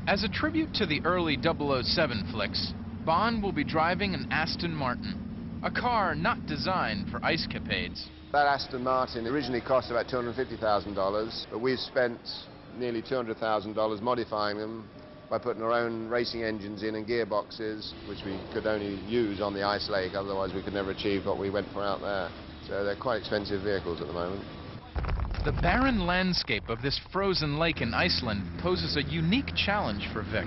As a tribute to the early 007 flicks, Bond will be driving an Aston Martin, a car not designed for ice capades. That Aston Martin originally cost about $250,000, but we've spent nearly $200,000 modifying them by putting our own racing engines in and gearboxes, which we could only use on the ice lake, otherwise we could never achieve what we went for out there. So they're quite expensive vehicles at the moment. The barren landscape of this frozen lake in Iceland poses a unique challenge for Vic.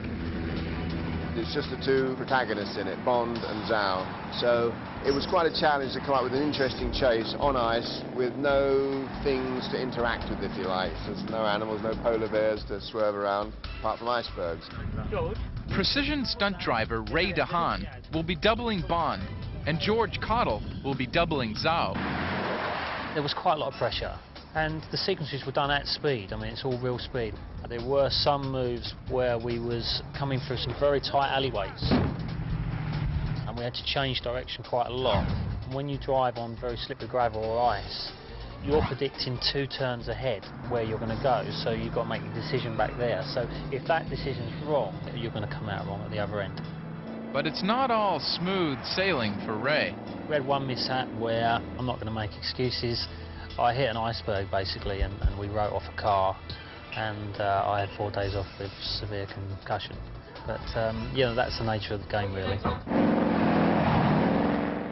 It's just the two protagonists in it, Bond and Zhao. So it was quite a challenge to come up with an interesting chase on ice with no things to interact with, if you like. There's no animals, no polar bears to swerve around, apart from icebergs. Precision stunt driver Ray de-haan will be doubling Bond, and George Cottle will be doubling Zhao. There was quite a lot of pressure, and the sequences were done at speed. I mean, it's all real speed. There were some moves where we was coming through some very tight alleyways, and we had to change direction quite a lot. And when you drive on very slippery gravel or ice, you're predicting 2 turns ahead where you're going to go, so you've got to make a decision back there. So if that decision's wrong, you're going to come out wrong at the other end. But it's not all smooth sailing for Ray. We had one mishap where, I'm not going to make excuses, I hit an iceberg basically, and we wrote off a car, and I had 4 days off with severe concussion. But yeah, that's the nature of the game really.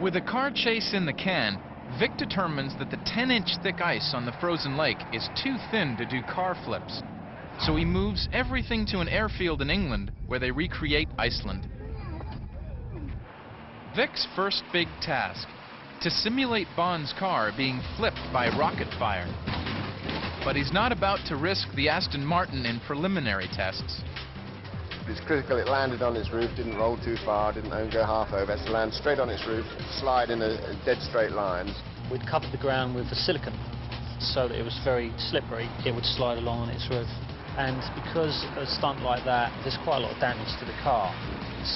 With a car chase in the can, Vic determines that the 10-inch thick ice on the frozen lake is too thin to do car flips. So he moves everything to an airfield in England where they recreate Iceland. Vic's first big task, to simulate Bond's car being flipped by rocket fire. But he's not about to risk the Aston Martin in preliminary tests. It's critical it landed on its roof, didn't roll too far, didn't go half over. It has to land straight on its roof, slide in a dead straight line. We'd covered the ground with the silicone so that it was very slippery. It would slide along on its roof. And because a stunt like that, there's quite a lot of damage to the car.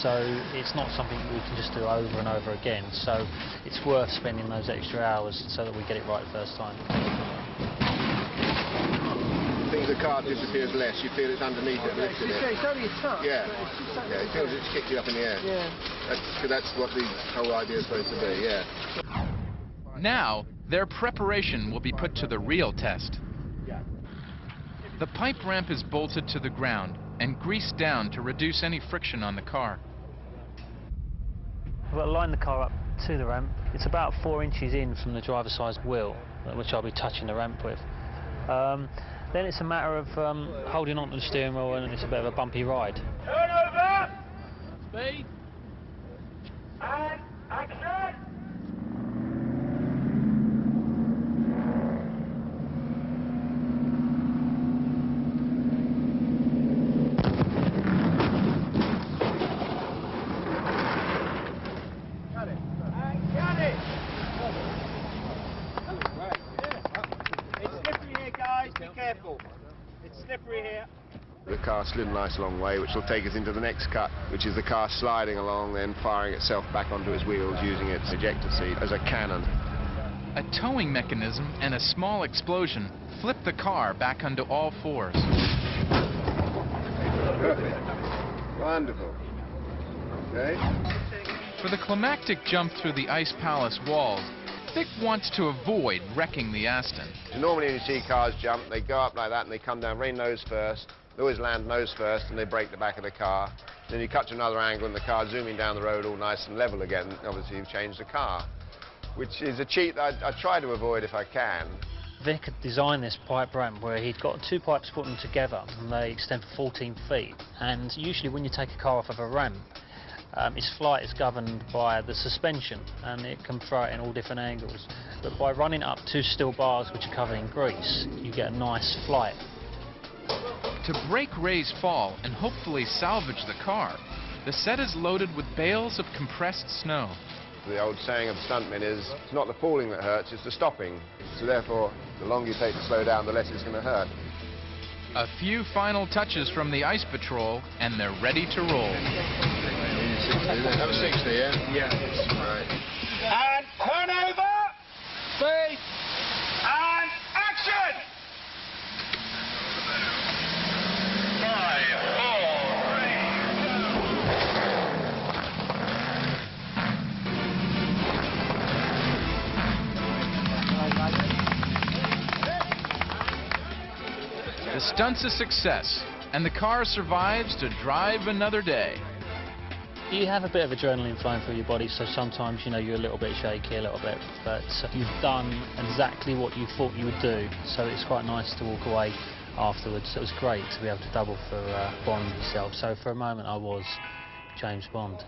So it's not something we can just do over and over again. So it's worth spending those extra hours so that we get it right the first time. I think the car disappears less. You feel it's underneath it, lifting it. It's only a touch. Yeah. Yeah, it feels it's kicked you up in the air. Yeah. That's what the whole idea is supposed to be, yeah. Now, their preparation will be put to the real test. The pipe ramp is bolted to the ground and greased down to reduce any friction on the car. We'll line the car up to the ramp. It's about 4 inches in from the driver's side wheel, which I'll be touching the ramp with. Then it's a matter of holding onto the steering wheel, and it's a bit of a bumpy ride. Turn over! Speed! And action! It's slippery here. The car slid a nice long way, which will take us into the next cut, which is the car sliding along, then firing itself back onto its wheels using its ejector seat as a cannon. A towing mechanism and a small explosion flip the car back onto all fours. Perfect. Wonderful. Okay. For the climactic jump through the Ice Palace walls, Vic wants to avoid wrecking the Aston. Normally when you see cars jump, they go up like that and they come down very nose first. They always land nose first and they break the back of the car. Then you cut to another angle and the car's zooming down the road all nice and level again. Obviously you've changed the car, which is a cheat that I try to avoid if I can. Vic had designed this pipe ramp where he'd got 2 pipes put them together, and they extend for 14 feet. And usually when you take a car off of a ramp, its flight is governed by the suspension, and it can throw it in all different angles. But by running up 2 steel bars which are covered in grease, you get a nice flight. To break Ray's fall and hopefully salvage the car, the set is loaded with bales of compressed snow. The old saying of stuntmen is, it's not the falling that hurts, it's the stopping. So therefore, the longer you take to slow down, the less it's going to hurt. A few final touches from the Ice Patrol, and they're ready to roll. That was 60, yeah? Yeah. Right. And turn over! Speed! And action! 5, 4, The stunt's a success, and the car survives to drive another day. You have a bit of adrenaline flowing through your body, so sometimes, you know, you're a little bit shaky, a little bit, but you've done exactly what you thought you would do, so it's quite nice to walk away afterwards. It was great to be able to double for Bond yourself, so for a moment I was James Bond.